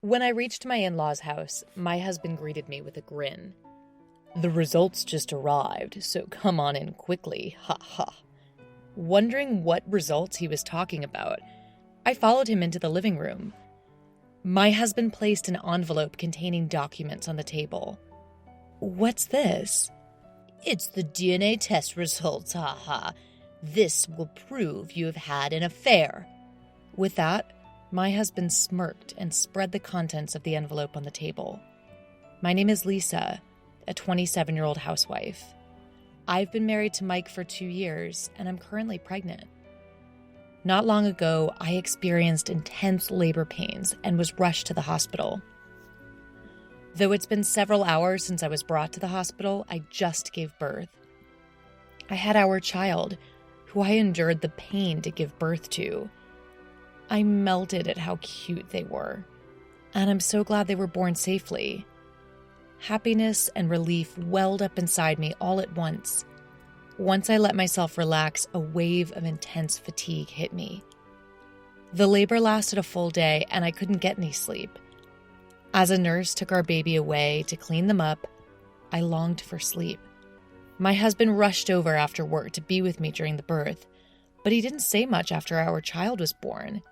When I reached my in-laws' house, my husband greeted me with a grin. "The results just arrived, so come on in quickly, ha ha." Wondering what results he was talking about, I followed him into the living room. My husband placed an envelope containing documents on the table. "What's this?" "It's the DNA test results, ha ha. This will prove you have had an affair." With that, my husband smirked and spread the contents of the envelope on the table. "My name is Lisa, a 27-year-old housewife. I've been married to Mike for 2 years, and I'm currently pregnant. Not long ago, I experienced intense labor pains and was rushed to the hospital. Though it's been several hours since I was brought to the hospital, I just gave birth. I had our child, who I endured the pain to give birth to. I melted at how cute they were, and I'm so glad they were born safely. Happiness and relief welled up inside me all at once. Once I let myself relax, a wave of intense fatigue hit me. The labor lasted a full day, and I couldn't get any sleep. As a nurse took our baby away to clean them up, I longed for sleep. My husband rushed over after work to be with me during the birth, but he didn't say much after our child was born.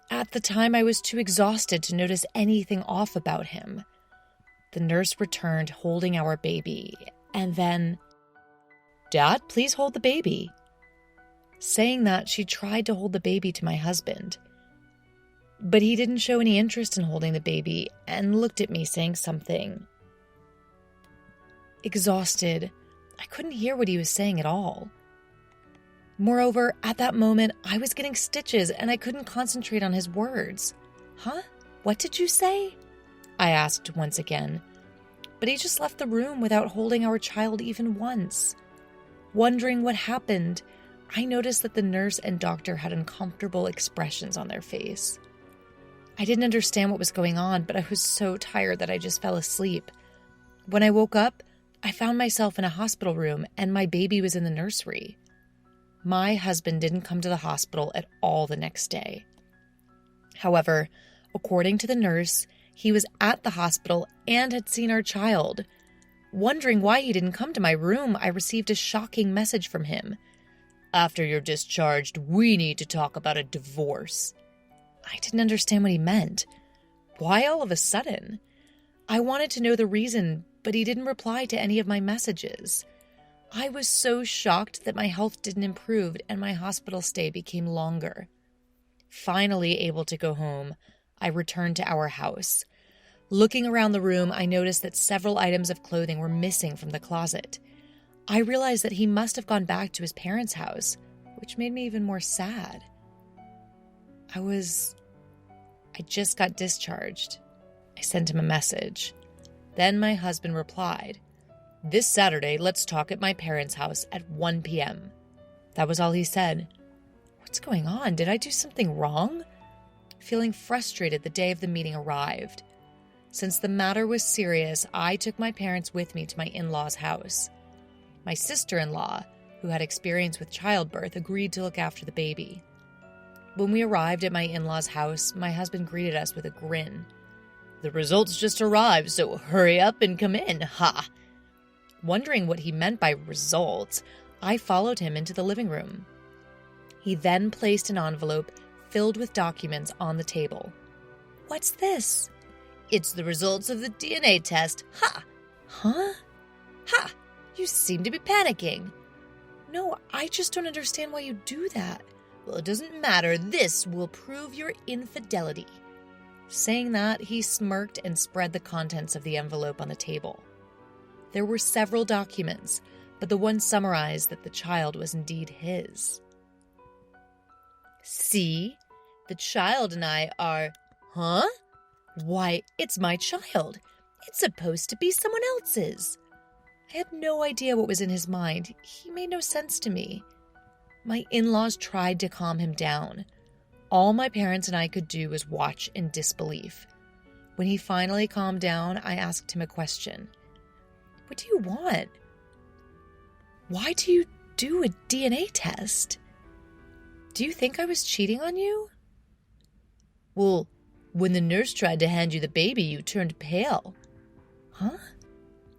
At the time, I was too exhausted to notice anything off about him. The nurse returned holding our baby, and then, "Dad, please hold the baby." Saying that, she tried to hold the baby to my husband. But he didn't show any interest in holding the baby and looked at me saying something. Exhausted, I couldn't hear what he was saying at all. Moreover, at that moment, I was getting stitches and I couldn't concentrate on his words. "Huh? What did you say?" I asked once again. But he just left the room without holding our child even once. Wondering what happened, I noticed that the nurse and doctor had uncomfortable expressions on their face. I didn't understand what was going on, but I was so tired that I just fell asleep. When I woke up, I found myself in a hospital room and my baby was in the nursery. My husband didn't come to the hospital at all the next day. However, according to the nurse, he was at the hospital and had seen our child. Wondering why he didn't come to my room, I received a shocking message from him. "After you're discharged, we need to talk about a divorce." I didn't understand what he meant. Why all of a sudden? I wanted to know the reason, but he didn't reply to any of my messages. I was so shocked that my health didn't improve and my hospital stay became longer. Finally able to go home, I returned to our house. Looking around the room, I noticed that several items of clothing were missing from the closet. I realized that he must have gone back to his parents' house, which made me even more sad. I just got discharged. I sent him a message. Then my husband replied, "This Saturday, let's talk at my parents' house at 1 p.m. That was all he said. What's going on? Did I do something wrong? Feeling frustrated, the day of the meeting arrived. Since the matter was serious, I took my parents with me to my in-laws' house. My sister-in-law, who had experience with childbirth, agreed to look after the baby. When we arrived at my in-laws' house, my husband greeted us with a grin. "The results just arrived, so hurry up and come in, ha!" Wondering what he meant by results, I followed him into the living room. He then placed an envelope filled with documents on the table. "What's this?" "It's the results of the DNA test, ha!" "Huh? "Ha! You seem to be panicking." No, I just don't understand why you do that." "Well, it doesn't matter. This will prove your infidelity." Saying that, he smirked and spread the contents of the envelope on the table. There were several documents, but the one summarized that the child was indeed his. "See? The child and I are..." "Huh? Why, it's my child. It's supposed to be someone else's." I had no idea what was in his mind. He made no sense to me. My in-laws tried to calm him down. All my parents and I could do was watch in disbelief. When he finally calmed down, I asked him a question. "What do you want? Why do you do a DNA test? Do you think I was cheating on you?" "Well, When the nurse tried to hand you the baby, you turned pale. Huh?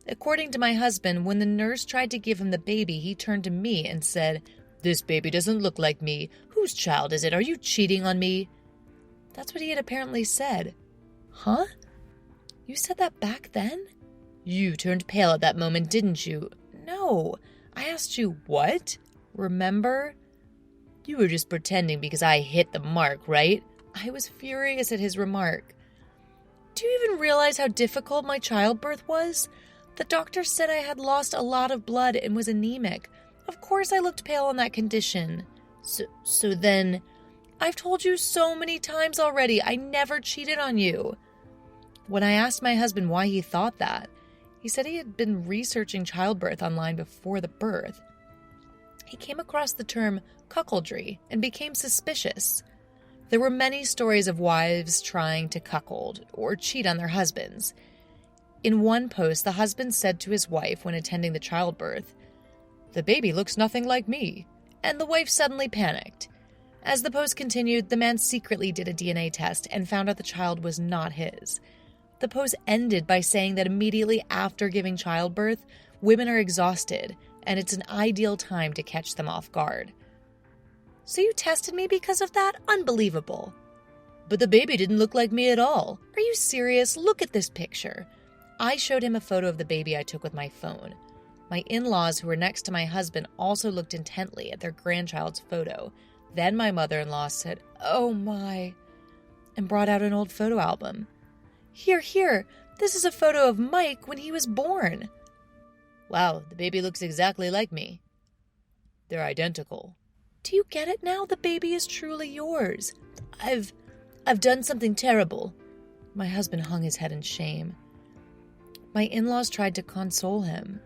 According to my husband, when the nurse tried to give him the baby, he turned to me and said, "This baby doesn't look like me. Whose child is it? Are you cheating on me?" That's what he had apparently said. Huh? You said that back then? You turned pale at that moment, didn't you? No. I asked you what? Remember? You were just pretending because I hit the mark, right? I was furious at his remark. Do you even realize how difficult my childbirth was? The doctor said I had lost a lot of blood and was anemic. Of course I looked pale in that condition. So then... I've told you so many times already, I never cheated on you. When I asked my husband why he thought that, he said he had been researching childbirth online before the birth. He came across the term cuckoldry and became suspicious. There were many stories of wives trying to cuckold or cheat on their husbands. In one post, the husband said to his wife when attending the childbirth, "The baby looks nothing like me," and the wife suddenly panicked. As the post continued, the man secretly did a DNA test and found out the child was not his. The post ended by saying that immediately after giving childbirth, women are exhausted, and it's an ideal time to catch them off guard. So you tested me because of that? Unbelievable. But the baby didn't look like me at all. Are you serious? Look at this picture. I showed him a photo of the baby I took with my phone. My in-laws, who were next to my husband, also looked intently at their grandchild's photo. Then my mother-in-law said, "Oh my," and brought out an old photo album. Here, this is a photo of Mike when he was born." "Wow, the baby looks exactly like me." "They're identical." "Do you get it now? The baby is truly yours." I've done something terrible." My husband hung his head in shame. My in-laws tried to console him.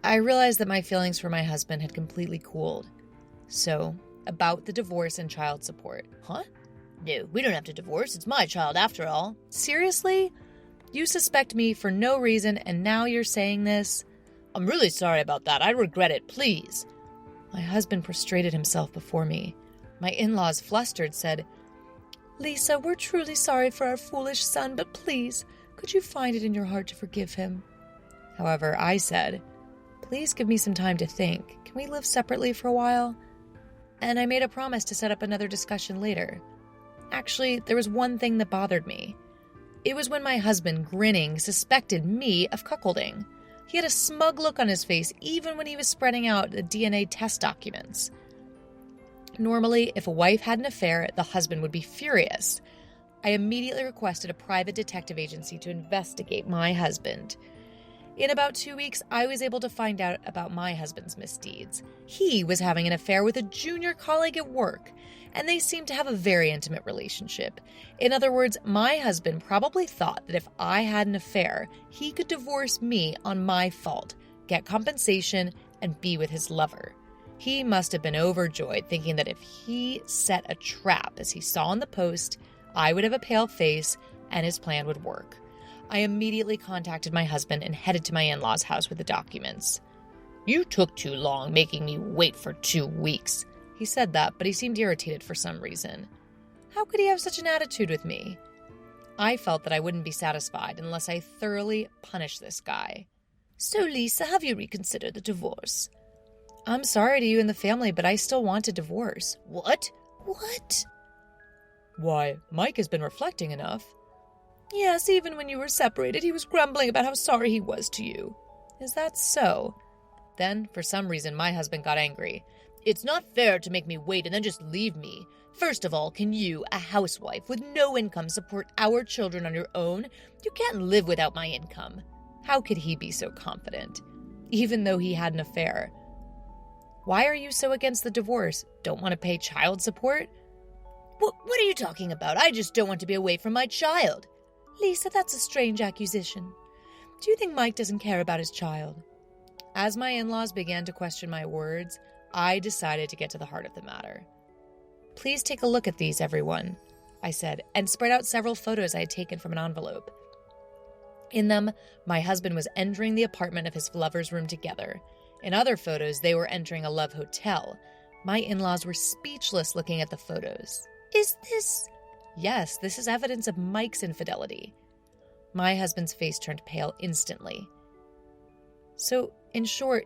I realized that my feelings for my husband had completely cooled. So, about the divorce and child support. Huh? No, we don't have to divorce. It's my child after all. Seriously? You suspect me for no reason and now you're saying this? I'm really sorry about that. I regret it. Please. My husband prostrated himself before me. My in-laws, flustered, said, "Lisa, we're truly sorry for our foolish son, but please, could you find it in your heart to forgive him?" However, I said, "Please give me some time to think. Can we live separately for a while?" And I made a promise to set up another discussion later. Actually, there was one thing that bothered me. It was when my husband, grinning, suspected me of cuckolding. He had a smug look on his face even when he was spreading out the DNA test documents. Normally, if a wife had an affair, the husband would be furious. I immediately requested a private detective agency to investigate my husband. In about 2 weeks, I was able to find out about my husband's misdeeds. He was having an affair with a junior colleague at work, and they seemed to have a very intimate relationship. In other words, my husband probably thought that if I had an affair, he could divorce me on my fault, get compensation, and be with his lover. He must have been overjoyed, thinking that if he set a trap, as he saw in the post, I would have a pale face and his plan would work. I immediately contacted my husband and headed to my in-laws' house with the documents. "You took too long, making me wait for 2 weeks. He said that, but he seemed irritated for some reason. How could he have such an attitude with me? I felt that I wouldn't be satisfied unless I thoroughly punished this guy. "So, Lisa, have you reconsidered the divorce?" "I'm sorry to you and the family, but I still want a divorce." What? "Why, Mike has been reflecting enough." "Yes, even when you were separated, he was grumbling about how sorry he was to you." "Is that so?" Then, for some reason, my husband got angry. "It's not fair to make me wait and then just leave me. First of all, can you, a housewife with no income, support our children on your own? You can't live without my income." How could he be so confident? Even though he had an affair. "Why are you so against the divorce? Don't want to pay child support?" What are you talking about? I just don't want to be away from my child." "Lisa, that's a strange accusation. Do you think Mike doesn't care about his child?" As my in-laws began to question my words, I decided to get to the heart of the matter. "Please take a look at these, everyone," I said, and spread out several photos I had taken from an envelope. In them, my husband was entering the apartment of his lover's room together. In other photos, they were entering a love hotel. My in-laws were speechless looking at the photos. Is this Yes, this is evidence of Mike's infidelity. My husband's face turned pale instantly. So, in short,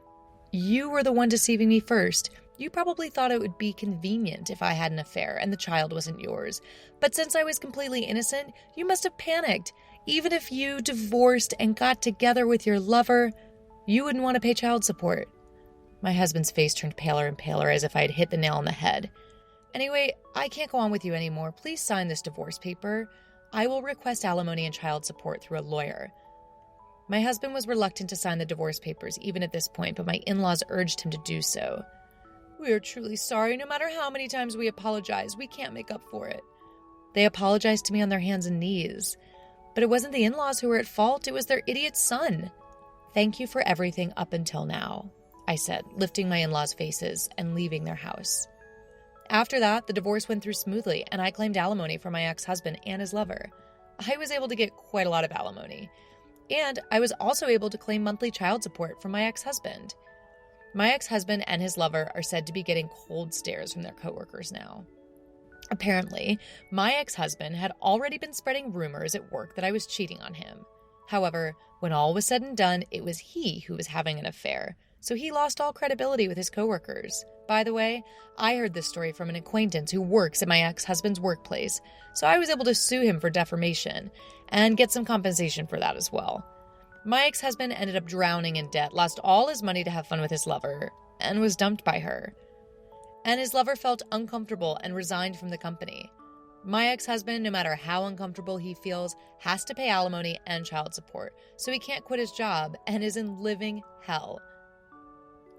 you were the one deceiving me first. You probably thought it would be convenient if I had an affair and the child wasn't yours. But since I was completely innocent, you must have panicked. Even if you divorced and got together with your lover, you wouldn't want to pay child support. My husband's face turned paler and paler as if I had hit the nail on the head. Anyway, I can't go on with you anymore. Please sign this divorce paper. I will request alimony and child support through a lawyer. My husband was reluctant to sign the divorce papers even at this point, but my in-laws urged him to do so. We are truly sorry. No matter how many times we apologize, we can't make up for it. They apologized to me on their hands and knees. But it wasn't the in-laws who were at fault. It was their idiot son. Thank you for everything up until now, I said, lifting my in-laws' faces and leaving their house. After that, the divorce went through smoothly, and I claimed alimony for my ex-husband and his lover. I was able to get quite a lot of alimony. And I was also able to claim monthly child support from my ex-husband. My ex-husband and his lover are said to be getting cold stares from their coworkers now. Apparently, my ex-husband had already been spreading rumors at work that I was cheating on him. However, when all was said and done, it was he who was having an affair, so he lost all credibility with his coworkers. By the way, I heard this story from an acquaintance who works at my ex-husband's workplace, so I was able to sue him for defamation and get some compensation for that as well. My ex-husband ended up drowning in debt, lost all his money to have fun with his lover, and was dumped by her. And his lover felt uncomfortable and resigned from the company. My ex-husband, no matter how uncomfortable he feels, has to pay alimony and child support, so he can't quit his job and is in living hell.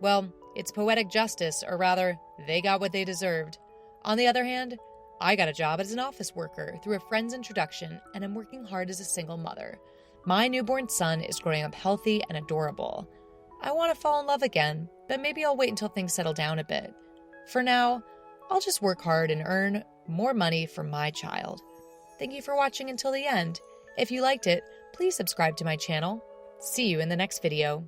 Well, it's poetic justice, or rather, they got what they deserved. On the other hand, I got a job as an office worker through a friend's introduction, and I'm working hard as a single mother. My newborn son is growing up healthy and adorable. I want to fall in love again, but maybe I'll wait until things settle down a bit. For now, I'll just work hard and earn more money for my child. Thank you for watching until the end. If you liked it, please subscribe to my channel. See you in the next video.